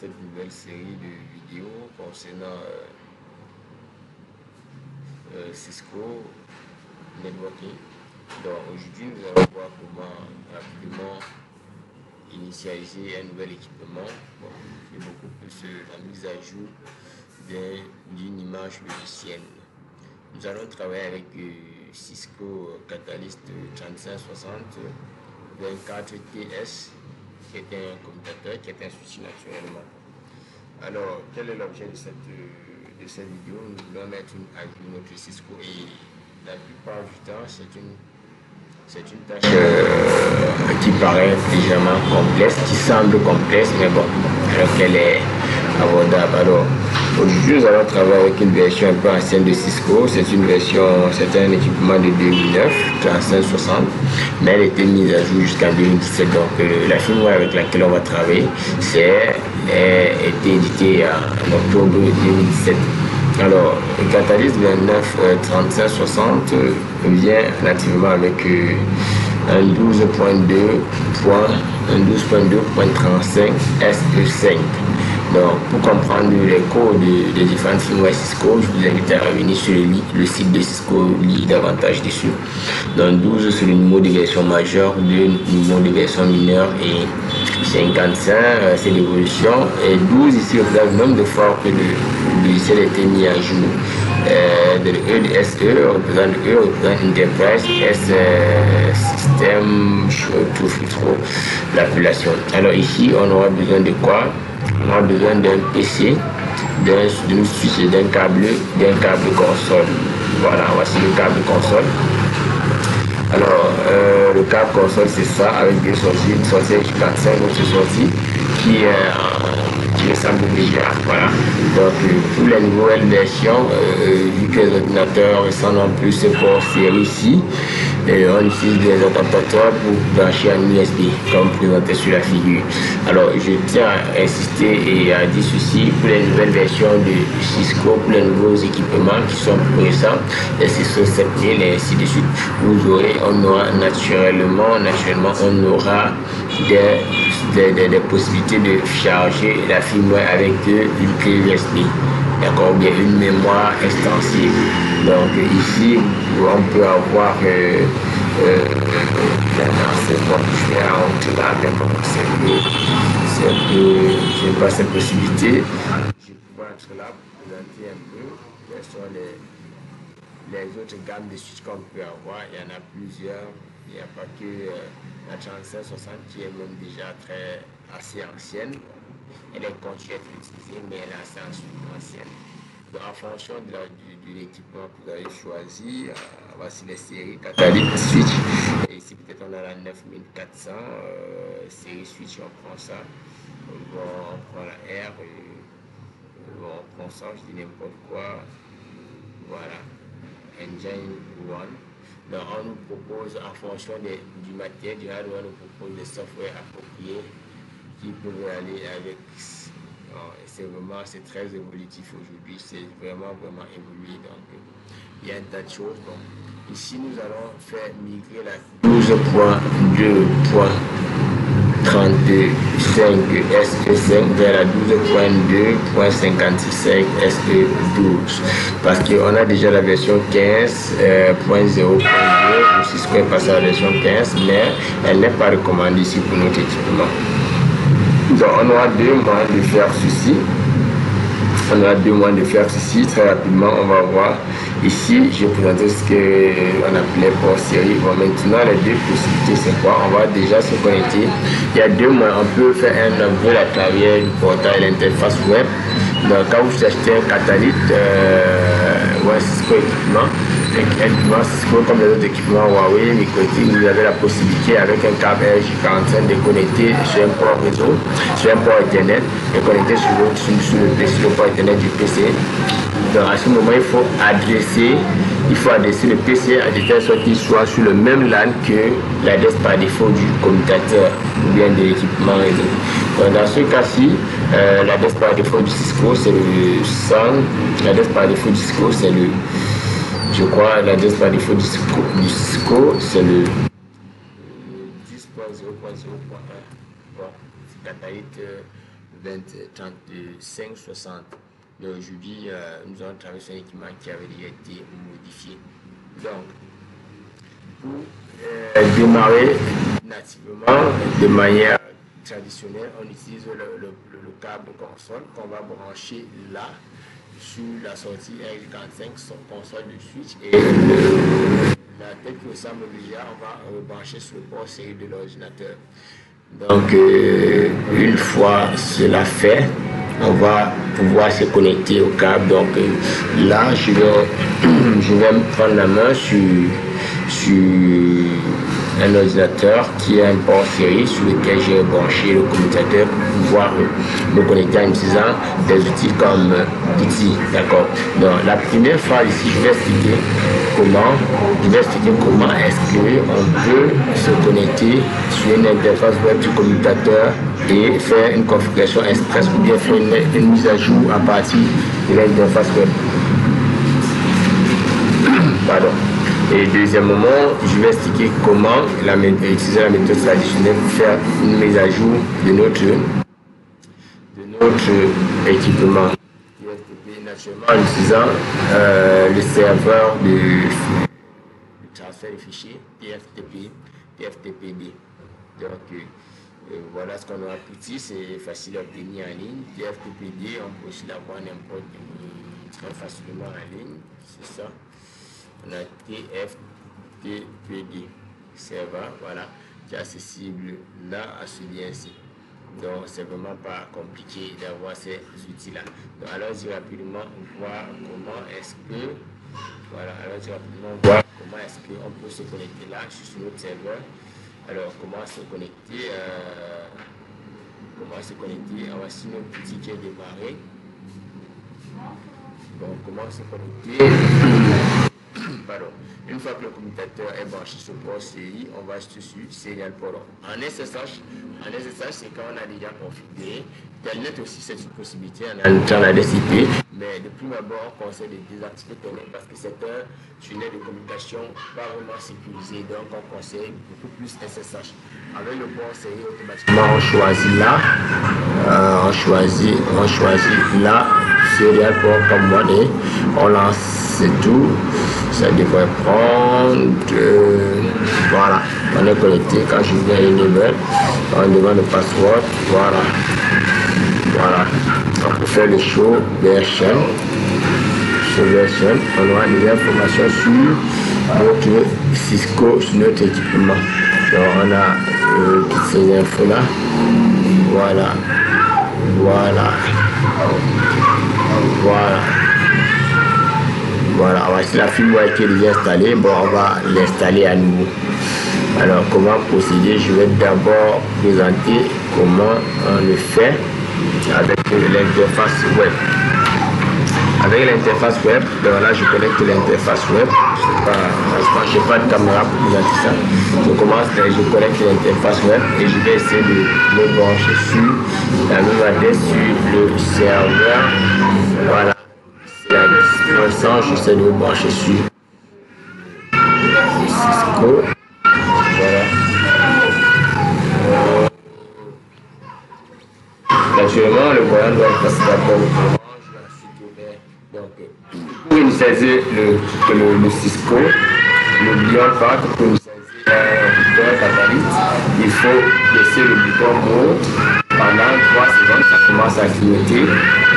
cette nouvelle série de vidéos concernant Cisco Networking. Donc aujourd'hui nous allons voir comment rapidement initialiser un nouvel équipement et beaucoup plus la mise à jour d'une image logicielle. Nous allons travailler avec Cisco Catalyst 3560 24TS qui est un commutateur, qui est un switch naturellement. Alors, quel est l'objet de cette vidéo? Nous voulons mettre à jour notre Cisco et la plupart du temps, c'est une tâche qui paraît légèrement complexe, qui semble complexe, mais bon, alors qu'elle est abordable. Alors, aujourd'hui, nous allons travailler avec une version un peu ancienne de Cisco. C'est un équipement de 2009, 3560, mais elle a été mise à jour jusqu'en 2017. Donc, la firmware avec laquelle on va travailler, a été éditée en octobre 2017. Alors, le Catalyst 29 3560 vient nativement avec un 12.2.35 SE5. Donc, pour comprendre les codes des différentes firmware Cisco, je vous invite à revenir sur le site de Cisco, lire davantage dessus. Donc, 12 c'est le numéro de version majeure, 2 numéro de version mineure et 55 c'est l'évolution. Et 12 ici représente le nombre de fois que le logiciel a été mis à jour. Le E de SE représente Enterprise, S System, l'appellation. Alors ici, on aura besoin de quoi? On a besoin d'un PC, d'une switch et d'un câble console. Voilà, voici le câble console. Alors, le câble console, c'est ça, avec deux sorties, une sortie H45, une autre sortie qui ressemble déjà. Voilà. Donc, pour la nouvelle version, vu que les ordinateurs sont non plus ce port série ici, on utilise des adaptateurs pour brancher en USB, comme présenté sur la figure. Alors, je tiens à insister et à dire ceci pour les nouvelles versions de Cisco, pour les nouveaux équipements qui sont récents, les Cisco 7000 et ainsi de suite. On aura naturellement, on aura des possibilités de charger la firmware avec une clé USB, d'accord, bien une mémoire extensible. Donc ici, on peut avoir je pas cette possibilité. Je vais pouvoir être là pour présenter un peu quelles sont les autres gammes de switch qu'on peut avoir. Il y en a plusieurs. Il n'y a pas que la 3560 qui est même déjà assez ancienne. Elle est continue à être utilisée, mais elle est assez ancienne. Donc, en fonction de l'équipement que vous avez choisi, voici les séries Catalyst Switch. Et ici, peut-être on a la 9400 série Switch, on prend ça. On prend la R, on prend ça, je dis n'importe quoi. Voilà, Engine 1. Donc, on nous propose, en fonction du matériel, du hardware, on nous propose des softwares appropriés qui peuvent aller avec. C'est très évolutif aujourd'hui, c'est vraiment évolué. Donc, il y a un tas de choses. Donc, ici, nous allons faire migrer la 12.2.32.5 SE5 vers la 12.2.56 SE12 parce qu'on a déjà la version 15.0.2 où Cisco est passé à la version 15, mais elle n'est pas recommandée ici pour notre équipement. Donc on aura 2 mois de faire ceci. Très rapidement. On va voir ici, je vais présenter ce qu'on appelait port série. Bon, maintenant les deux possibilités c'est quoi? On va déjà se connecter. Il y a 2 mois, on peut faire un upgrade à travers le portail et l'interface web. Donc quand vous achetez un Catalyst Cisco équipement, Cisco comme les autres équipements Huawei, Microtik, vous avez la possibilité avec un câble RJ45 de connecter sur un port réseau, sur un port Ethernet, et connecter sur le port Ethernet du PC. Donc à ce moment, il faut adresser le PC à de telle sorte qu'il soit sur le même LAN que l'adresse par défaut du commutateur ou bien de l'équipement réseau. Donc dans ce cas-ci, l'adresse par défaut du Cisco c'est le 100, l'adresse par défaut du Cisco c'est le, je crois, l'adresse par défaut du Cisco c'est le 10.0.0.1. Bon, Catalyst 3560. Donc aujourd'hui, nous avons travaillé sur un équipement qui avait déjà été modifié. Donc, pour démarrer nativement de manière traditionnelle, on utilise le câble console qu'on va brancher là sur la sortie R45 console de switch, et la tête qui ressemble déjà, on va rebrancher sur le port série de l'ordinateur. Donc une fois cela fait, on va pouvoir se connecter au câble. Donc là je vais me prendre la main sur un ordinateur qui a un port série sur lequel j'ai branché le commutateur pour pouvoir me connecter en utilisant des outils comme outils. D'accord. Donc la première fois ici, je vais expliquer comment est-ce qu'on peut se connecter sur une interface web du commutateur et faire une configuration express ou bien faire une mise à jour à partir de l'interface web. Pardon. Et deuxièmement, je vais expliquer comment utiliser la méthode traditionnelle pour faire une mise à jour de notre équipement. Naturellement, en utilisant le serveur de transfert de fichiers PFTPD. Donc, voilà ce qu'on a appris. C'est facile à obtenir en ligne. PFTPD, on peut aussi l'avoir n'importe très facilement en ligne. C'est ça. On a TFTPD serveur, voilà, qui est accessible là à ce lien-ci. Donc c'est vraiment pas compliqué d'avoir ces outils-là. Donc allons-y rapidement voir comment est-ce que on peut se connecter là sur notre serveur. Alors comment se connecter voici notre petit qui est démarré. Donc comment se connecter. Pardon. Une fois que le commutateur est branché sur port série, on va sur Serial Port. En SSH, c'est quand on a déjà configuré. Telnet aussi, c'est une possibilité en ajoutant la DCP, mais de prime abord, on conseille de désactiver Telnet parce que c'est un tunnel de communication pas vraiment sécurisé, donc on conseille beaucoup plus SSH. Avec le port série, automatiquement, on choisit là, Serial Port comme moi, et on lance tout. Ça devrait prendre, voilà, on est connecté. Quand je viens à une email, on demande le password, voilà, on peut faire le show version, on aura des informations sur notre Cisco, sur notre équipement. Donc on a toutes ces infos là, voilà, voici la firmware qui est déjà installée. Bon, on va l'installer à nouveau. Alors, comment procéder? Je vais d'abord présenter comment on le fait avec l'interface web. Avec l'interface web, donc là, je connecte l'interface web. Je n'ai pas de caméra pour présenter ça. Je connecte l'interface web et je vais essayer de me brancher sur la même adresse sur le serveur. Voilà. J'essaie de me brancher sur Cisco. Voilà. Naturellement, le voyant doit passer d'abord au orange, ensuite au vert. Donc, pour initialiser le Cisco, n'oublions pas que pour initialiser un bouton catalyste, il faut laisser le bouton mode pendant 3 secondes, ça commence à clignoter.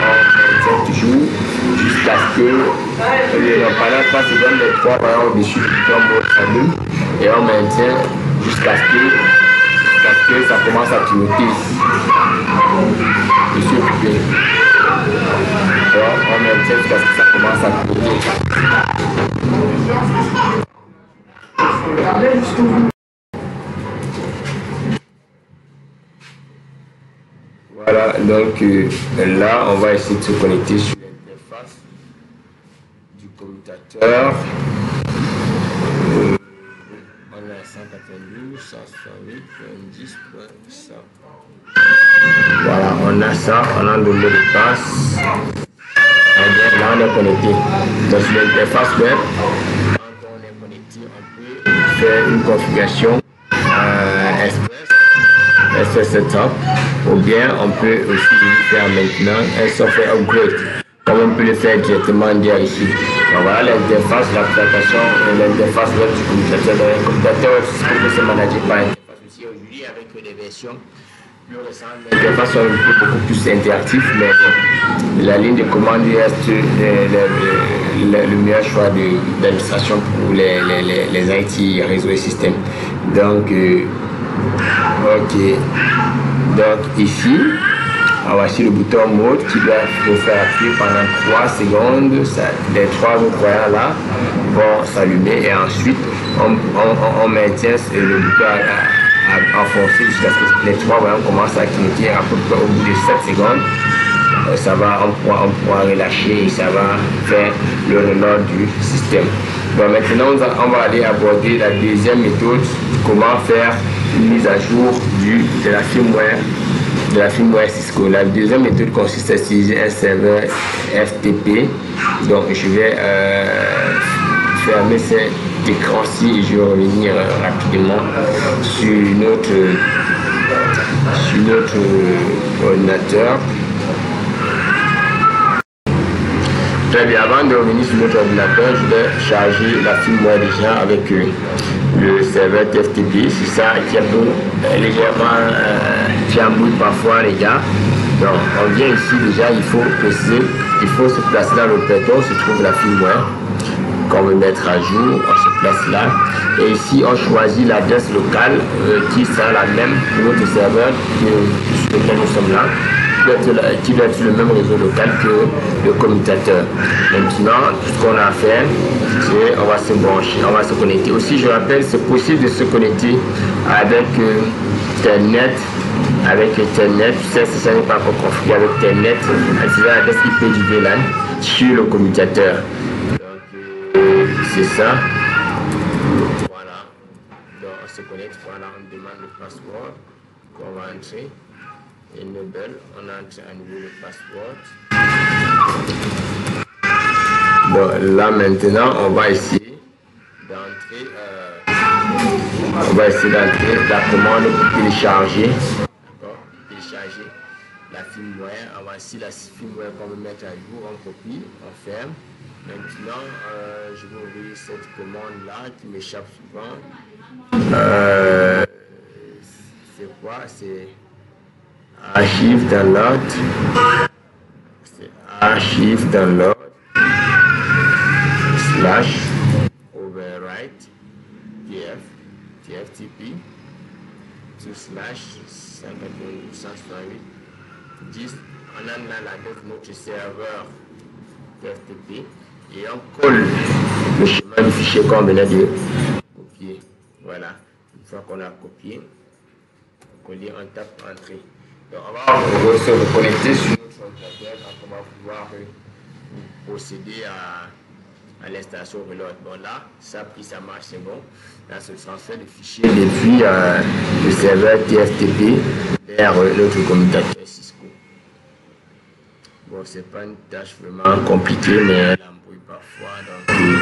On maintient toujours jusqu'à ce que pendant 3 secondes, les 3 voyants au-dessus du bouton mode s'allument et on maintient jusqu'à ce que ça commence à clignoter. Je suis occupé. On maintient jusqu'à ce que ça commence à clignoter. Voilà, donc là, on va essayer de se connecter sur l'interface du commutateur. On a 192, 168, 10, voilà, on a ça, on a le mot de passe. Là, on est connecté. Donc, sur l'interface web, quand on est connecté, on peut faire une configuration express. ce setup, ou bien on peut aussi faire maintenant un software upgrade, comme on peut le faire directement ici. Donc voilà l'interface, la présentation et l'interface web du commutateur. Le commutateur peut se manager par interface aussi aujourd'hui avec des versions plus récentes. L'interface est beaucoup plus interactive, mais la ligne de commande reste le meilleur choix d'administration pour les IT, réseaux et systèmes. Donc, ok. Donc ici, voici le bouton mode qui doit se faire appuyer pendant 3 secondes. Les 3 voyants là vont s'allumer et ensuite on maintient le bouton enfoncé jusqu'à ce que les 3 voyants commencent à clignoter. À peu près au bout de 7 secondes, ça va, on pourra relâcher et ça va faire le reload du système. Donc maintenant on va aller aborder la deuxième méthode, comment faire une mise à jour de la firmware Cisco. La deuxième méthode consiste à utiliser un serveur FTP. Donc je vais fermer cet écran-ci et je vais revenir rapidement sur notre ordinateur. Très bien, avant de revenir sur notre ordinateur, je vais charger la firmware déjà avec le serveur TFTP. C'est ça qui est un peu légèrement chambouille parfois les gars. Donc on vient ici déjà, il faut se placer dans le répertoire, se trouve la firmware qu'on veut mettre à jour, on se place là. Et ici on choisit l'adresse locale qui sera la même pour notre serveur sur lequel nous sommes là, qui doit être le même réseau local que le commutateur. Maintenant, tout ce qu'on a à faire, c'est on va se brancher, on va se connecter. Aussi, je rappelle, c'est possible de se connecter avec Telnet. Avec Telnet, tu sais, si ça n'est pas encore configuré avec Telnet, c'est l'adresse IP du VLAN sur le commutateur. Donc, c'est ça. Voilà. Donc, on se connecte, voilà, on demande le password qu'on va entrer. Enable, on entre à nouveau le password. Bon, là maintenant, on va essayer d'entrer la commande pour télécharger. D'accord, télécharger la firmware. On va ici la firmware qu'on veut mettre à jour, on copie, on ferme. Maintenant, je vais ouvrir cette commande là qui m'échappe souvent. C'est quoi? C'est archive download, archive download slash overwrite tftp to slash 10. On a l'adresse de notre serveur tftp et on colle le schéma du fichier qu'on venait de copier. Voilà, une fois qu'on a copié, coller, on tape entrée. Donc on va se reconnecter sur notre ordinateur quand on va pouvoir procéder à l'installation reload. Bon là, ça a pris, ça marche, c'est bon. Là, c'est le transfert de fichiers depuis le serveur TFTP vers notre commutateur Cisco. Bon, c'est pas une tâche vraiment compliquée, mais elle embrouille parfois. Donc il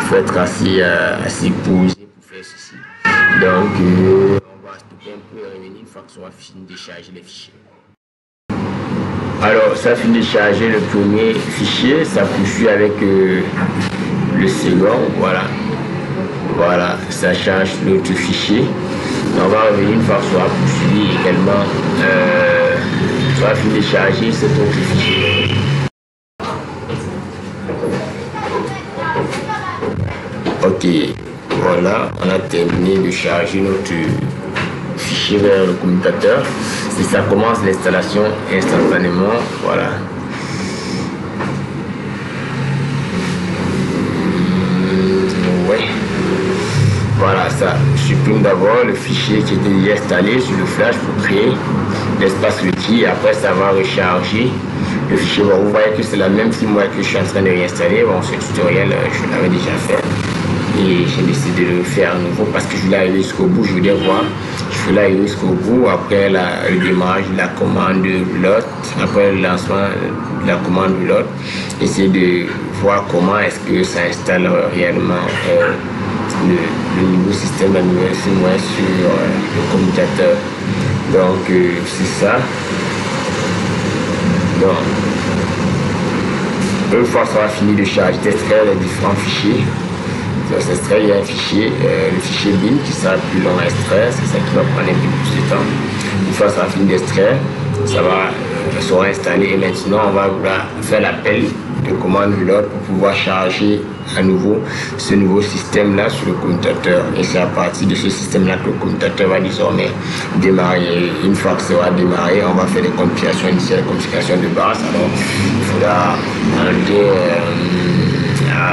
faut être assez posé pour faire ceci. Donc on va stopper un peu et revenir une fois que ça va fini de charger les fichiers. Alors ça finit de charger le premier fichier, ça poursuit avec le second, voilà, ça charge l'autre fichier. On va revenir une fois que ça va poursuivre également, ça va finir de charger cet autre fichier. Ok, voilà, on a terminé de charger notre fichier vers le commutateur. Si ça commence l'installation instantanément, voilà. Ouais. Voilà, ça supprime d'abord le fichier qui était déjà installé sur le flash pour créer l'espace requis. Après, ça va recharger le fichier. Bon, vous voyez que c'est la même firmware que je suis en train de réinstaller. Bon, ce tutoriel, je l'avais déjà fait. Et j'ai décidé de le faire à nouveau parce que je voulais arriver jusqu'au bout. Je voulais voir, je voulais arriver jusqu'au bout. Après le démarrage de la commande reload, après le lancement de la commande reload, essayer de voir comment est-ce que ça installe réellement le nouveau système, la nouvelle firmware sur le commutateur. Donc c'est ça. Donc une fois ça va finir de charger, d'extraire les différents fichiers. Donc s'extraire, il y a un fichier, le fichier bin qui sera plus long à extraire, c'est ça qui va prendre un peu plus de temps. Une fois ça va finir d'extraire, ça va sera installé et maintenant on va vouloir faire l'appel de commande reload pour pouvoir charger à nouveau ce nouveau système là sur le commutateur, et c'est à partir de ce système là que le commutateur va désormais démarrer. Une fois que ça va démarrer, on va faire des configurations initiales, configurations de base. Alors il faudra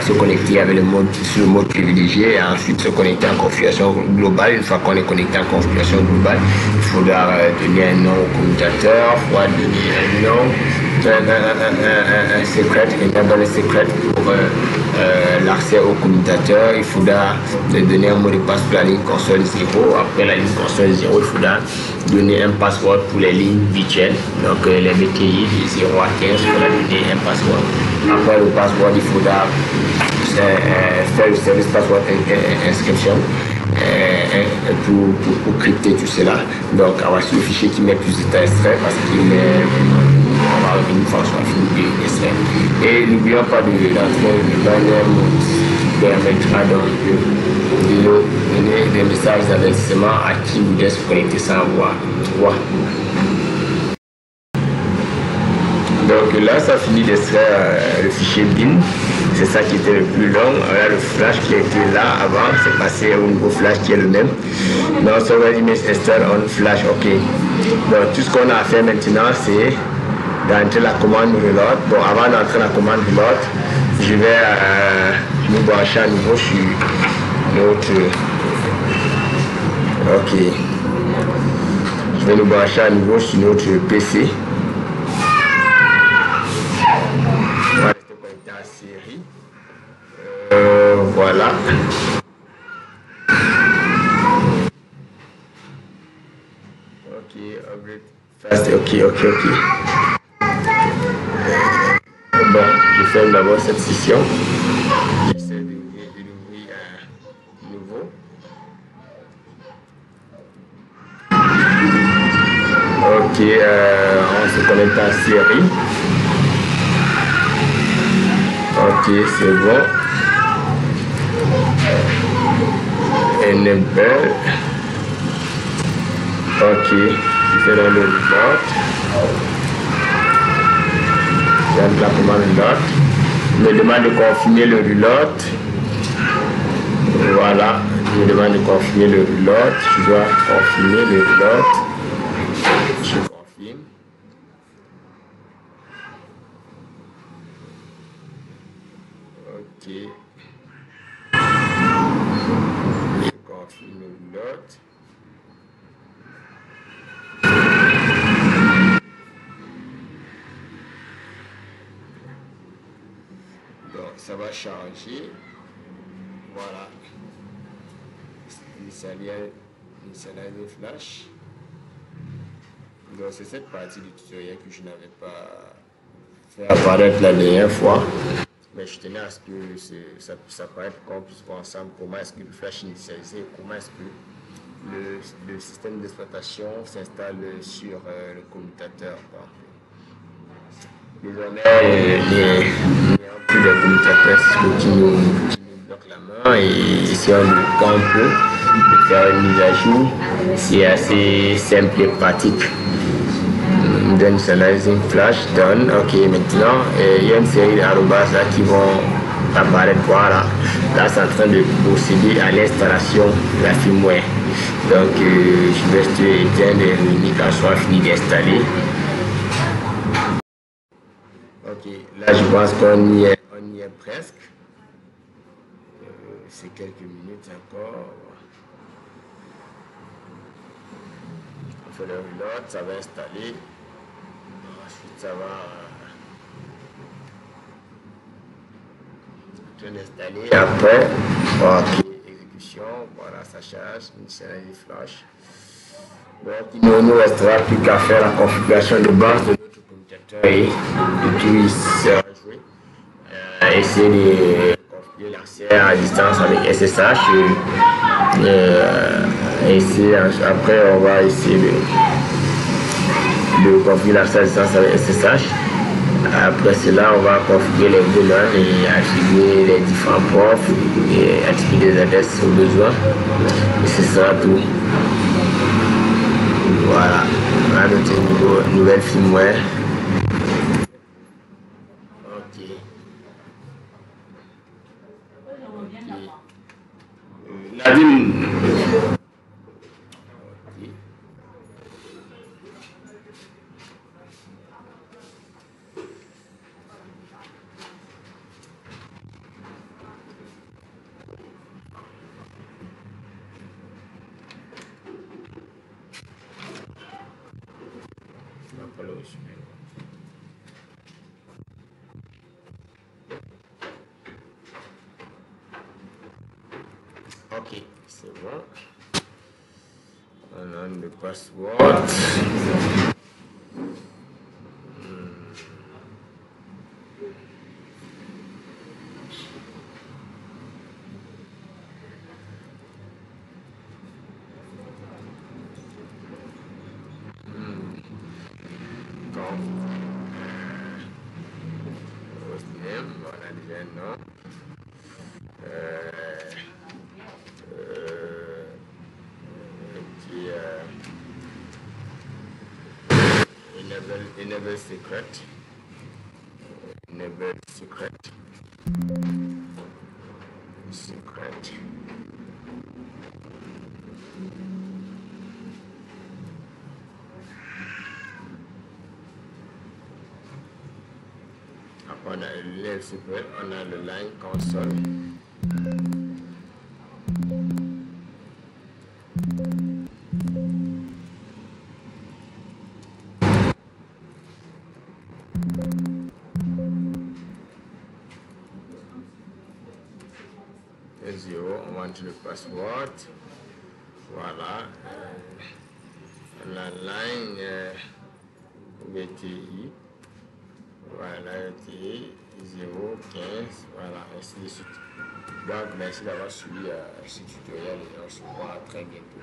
se connecter avec le mode privilégié et ensuite se connecter en configuration globale. Une fois qu'on est connecté en configuration globale, il faudra donner un nom au commutateur, il faudra donner un nom, un secret, un secret pour l'accès au commutateur. Il faudra donner un mot de passe pour la ligne console 0. Après la ligne console 0, il faudra donner un password pour les lignes virtuelles, donc les BTI de 0 à 15, il faudra donner un password. Après le password, il faudra faire le service password inscription pour crypter tout cela. Donc voici le fichier qui met plus de temps extrait parce qu'il est on va revenir une fois sur la fin d'extrait. Et n'oublions pas d'entrer le banner mode qui permettra donc de donner des messages d'avertissement à qui vous se connecter sans voir. Donc là, ça finit d'extraire le fichier bin. C'est ça qui était le plus long. Là, le flash qui était là avant, c'est passé au nouveau flash qui est le même. Donc, server image install on flash, ok. Donc, tout ce qu'on a à faire maintenant, c'est d'entrer la commande reload. Bon, avant d'entrer la commande reload, je vais nous brancher à nouveau sur notre. Ok. Je vais nous brancher à nouveau sur notre PC. On va rester connecté à série. Voilà. Ok, upgrade fast. Ok. Bon, je ferme d'abord cette session. J'essaie d'ouvrir un nouveau. Ok, on se connecte à série. Ok, c'est bon. Enable. Ok, je fais dans le reload. J'entre la commande reload. Il me demande de confirmer le reload. Voilà, il me demande de confirmer le reload. Je dois confirmer le reload. Je confirme. Ok. Je confirme le reload. Donc ça va changer. Voilà. Initialiser flash. Donc c'est cette partie du tutoriel que je n'avais pas fait apparaître la dernière fois. Mais je tenais à ce que ça paraisse qu'on puisse voir ensemble comment est-ce que le flash initialisé, comment est-ce que le système d'exploitation s'installe sur le commutateur. Désormais, il n'y a plus de commutateur qui nous bloque la main, et si on le prend un peu, de faire une mise à jour, c'est assez simple et pratique. Then initializing flash done. Ok, maintenant il y a une série d'arrobas là qui vont apparaître. Voilà, là c'est en train de procéder à l'installation de la firmware. Donc je vais te éteindre et réunir quand soit fini d'installer. Ok, là je pense qu'on y est presque. C'est quelques minutes encore. On fait le reload, ça va installer. Ensuite, ça va tout installer. Après, ok, exécution, voilà, ça charge, initialiser flash. Donc, il ne nous restera plus qu'à faire la configuration de base de notre commutateur et de tout y sera joué. Essayer de configurer l'accès à distance avec SSH. Après, on va essayer de de configurer l'affichage distance avec SSH. Après cela, on va configurer les boulons et attribuer les différents profs et attribuer des adresses au besoin. Et ce sera tout. Voilà. On a notre nouvelle firmware. Ok. Nadine. Ok, c'est bon. On a le password. On a déjà un nom. Enable secret. Enable secret. Secret. Après on a le enable secret, on a le line console. On va entrer le password. Voilà. La line VTI. Voilà, VTI 015. Voilà, ainsi de suite. Donc, merci d'avoir suivi ce tutoriel et on se voit très bientôt.